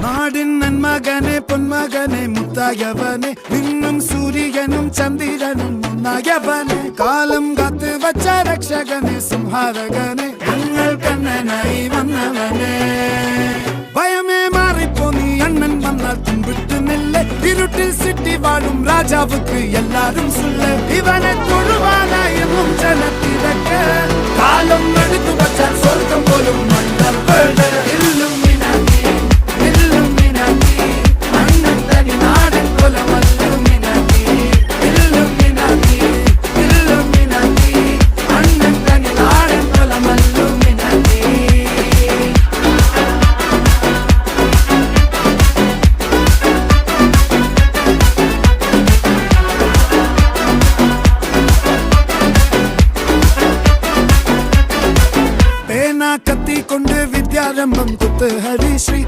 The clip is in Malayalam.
നാടിൻ നന്മകനെ പൊന്മകനെ മുത്തായവനെ നിന്നും സൂര്യനും ചന്ദ്രനും ഒന്നായവനെ കാലം കാത്ത് വച്ച രക്ഷകനെ സംഹാരകനെ ഞങ്ങൾ കണ്ണനായി വന്നവനെ ഭയമേ മാറിപ്പോ നീ അണ്ണൻ വന്നാൽ തുമ്പിട്ട് നെല്ല് ഇരുട്ടിൽ സിറ്റി വാഴും രാജാവുക്ക് എല്ലാരും സുല്ല ഇവനെ തൊഴുവാനായെന്നും ജനത്തിരക്ക് കാലം എടുത്തു വച്ചാൽ സ്വർഗം പോലും മണ്ണപ്പേട് കത്തിക്കൊണ്ട് വിദ്യാരംഭം കുത്ത് ഹരിശ്രീ